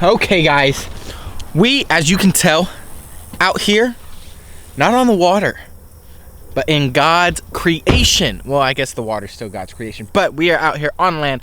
Okay guys, we, as you can tell, out here, not on the water, but in God's creation. Well, I guess the water's still God's creation, but we are out here on land.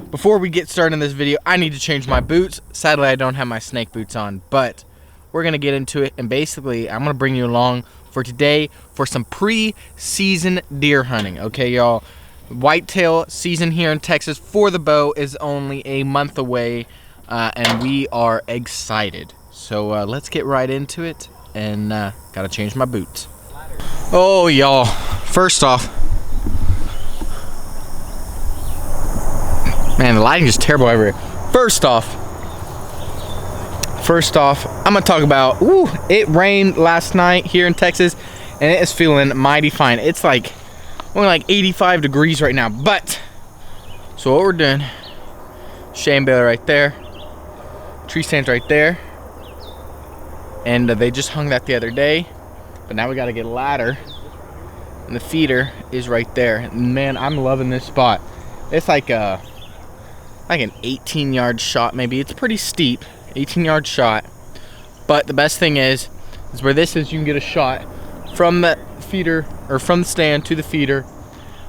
Before we get started in this video, I need to change my boots. Sadly, I don't have my snake boots on, but we're gonna get into it, and basically, I'm gonna bring you along for today for some pre-season deer hunting. Okay, y'all, whitetail season here in Texas for the bow is only a month away, and we are excited. So let's get right into it, and gotta change my boots. Oh, y'all, first off, man, the lighting is terrible everywhere. First off, I'm gonna talk about, it rained last night here in Texas, and it is feeling mighty fine. It's like only like 85 degrees right now, but, so what we're doing, Shea and Baylor right there, Treestands right there, and they just hung that the other day, but now we gotta get a ladder, and the feeder is right there. And man, I'm loving this spot. It's like an 18-yard shot maybe. It's pretty steep, 18-yard shot, but the best thing is where this is, you can get a shot from the feeder, or from the stand to the feeder,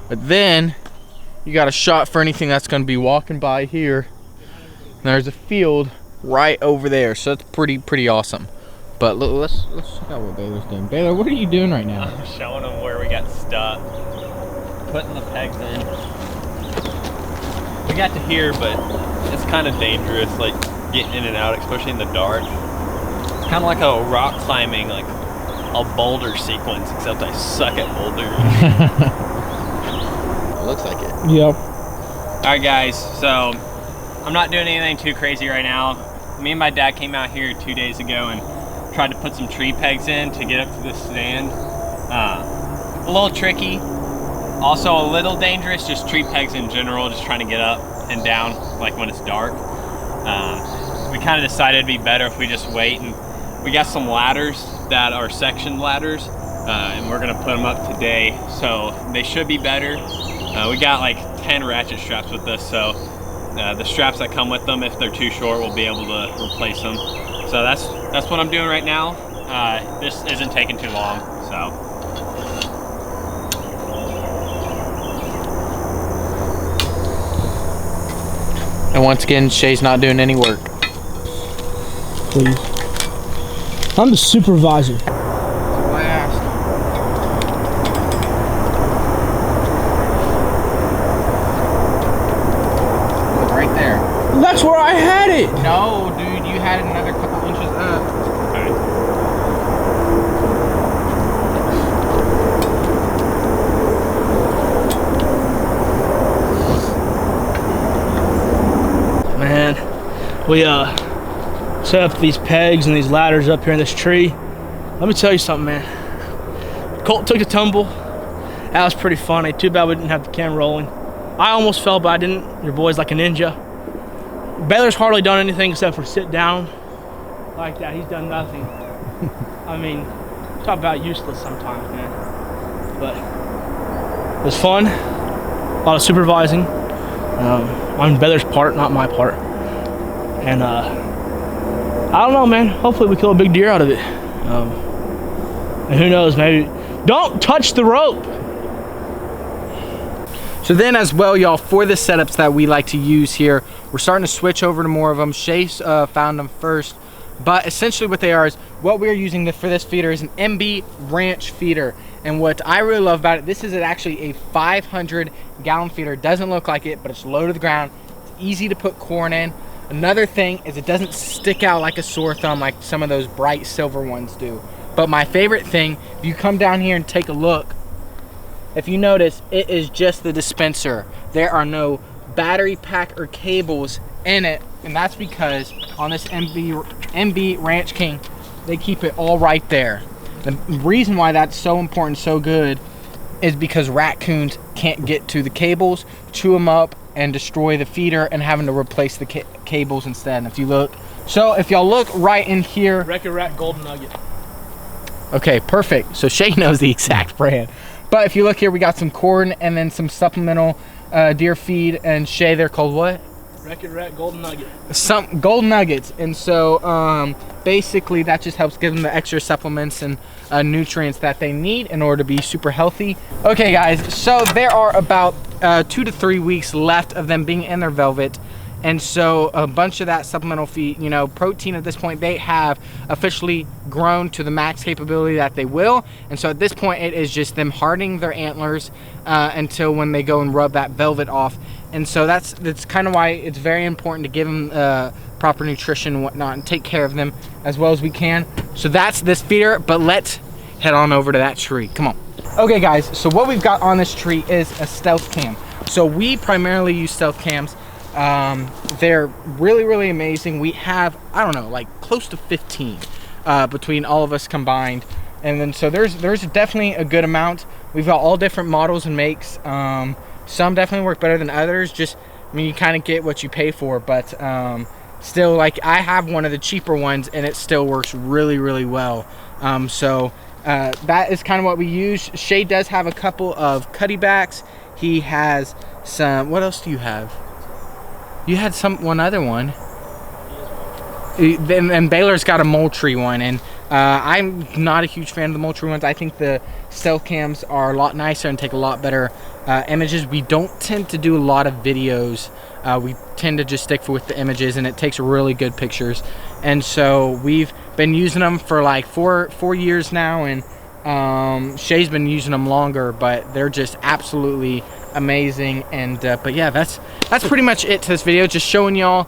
but then you got a shot for anything that's going to be walking by here. And there's a field right over there, so it's pretty awesome. But let's check out what Baylor's doing. Baylor, what are you doing right now? I'm showing them where we got stuck, putting the pegs in. We got to here, but it's kind of dangerous, like getting in and out, especially in the dark. It's kind of like a rock climbing, like a boulder sequence, except I suck at bouldering. It looks like it. Yep. All right, guys, so I'm not doing anything too crazy right now. Me and my dad came out here 2 days ago and tried to put some tree pegs in to get up to the stand. A little tricky, also a little dangerous, just tree pegs in general, just trying to get up and down like when it's dark. We kind of decided it'd be better if we just wait, and we got some ladders that are section ladders, and we're gonna put them up today, so they should be better. We got like 10 ratchet straps with us, so the straps that come with them, if they're too short, we'll be able to replace them. So that's what I'm doing right now. This isn't taking too long, so. And once again, Shea's not doing any work. Please. I'm the supervisor. That's all I asked. Look, right there. That's where I had it. No, dude, you had it another couple inches up. Okay. Man, we set up these pegs and these ladders up here in this tree. Let me tell you something, man. Colt took a tumble. That was pretty funny. Too bad we didn't have the camera rolling. I almost fell, but I didn't. Your boy's like a ninja. Baylor's hardly done anything except for sit down like that. He's done nothing. I mean, talk about useless sometimes, man. But it was fun. A lot of supervising on Baylor's part, not my part. And I don't know, man. Hopefully we kill a big deer out of it. And who knows, maybe. Don't touch the rope. So then as well, y'all, for the setups that we like to use here, we're starting to switch over to more of them. Shea found them first, but essentially what they are is, what we're using for this feeder is an MB ranch feeder. And what I really love about it, this is actually a 500-gallon feeder. It doesn't look like it, but it's low to the ground. It's easy to put corn in. Another thing is it doesn't stick out like a sore thumb like some of those bright silver ones do. But my favorite thing, if you come down here and take a look, if you notice, it is just the dispenser. There are no battery pack or cables in it, and that's because on this MB Ranch King, they keep it all right there. The reason why that's so important, so good, is because raccoons can't get to the cables, chew them up, and destroy the feeder, and having to replace the cables instead. And if you look, so if y'all look right in here, Wreck-It Rat Golden Nugget. Okay, perfect. So Shea knows the exact brand. But if you look here, we got some corn and then some supplemental deer feed. And Shea, they're called what? Record rat golden nugget. Some gold nuggets. And so basically that just helps give them the extra supplements and nutrients that they need in order to be super healthy. Okay guys, so there are about 2 to 3 weeks left of them being in their velvet. And so a bunch of that supplemental feed, you know, protein at this point, they have officially grown to the max capability that they will. And so at this point, it is just them hardening their antlers until when they go and rub that velvet off. And so that's kind of why it's very important to give them proper nutrition and whatnot and take care of them as well as we can. So that's this feeder, but let's head on over to that tree. Come on. Okay guys, so what we've got on this tree is a stealth cam. So we primarily use stealth cams. They're really amazing. We have, I don't know, like close to 15 between all of us combined. And then so there's definitely a good amount. We've got all different models and makes. Some definitely work better than others. Just, I mean, you kind of get what you pay for, but still, like, I have one of the cheaper ones and it still works really well. That is kind of what we use. Shea does have a couple of cutty backs. He has some, what else do you have? You had one other one. And Baylor's got a Moultrie one, and I'm not a huge fan of the Moultrie ones. I think the stealth cams are a lot nicer and take a lot better images. We don't tend to do a lot of videos. We tend to just stick with the images, and it takes really good pictures. And so we've been using them for like four years now, and Shea's been using them longer, but they're just absolutely amazing. And but yeah, that's pretty much it to this video. Just showing y'all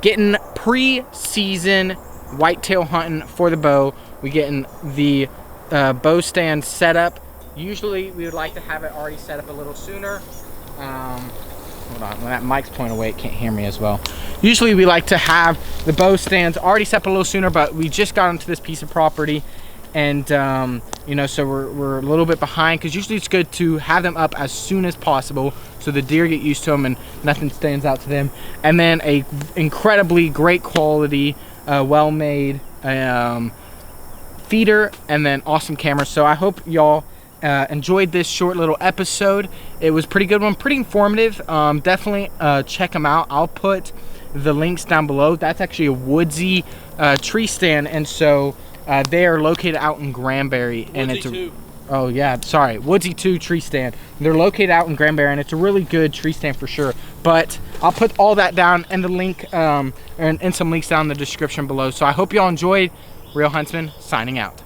getting pre-season whitetail hunting for the bow. We getting the bow stand set up. Usually we would like to have it already set up a little sooner. Hold on, when that mic's pointing away, it can't hear me as well. Usually we like to have the bow stands already set up a little sooner, but we just got onto this piece of property, and you know, so we're a little bit behind, because usually it's good to have them up as soon as possible so the deer get used to them and nothing stands out to them. And then a incredibly great quality, well-made feeder, and then awesome camera. So I hope y'all enjoyed this short little episode. It was a pretty good one, pretty informative. Definitely check them out. I'll put the links down below. That's actually a woodsy tree stand, and so they are located out in Granbury, and it's a, oh yeah, sorry, Woodsy 2 tree stand. They're located out in Granbury, and it's a really good tree stand for sure. But I'll put all that down in the link and some links down in the description below. So I hope y'all enjoyed. Real Huntsman signing out.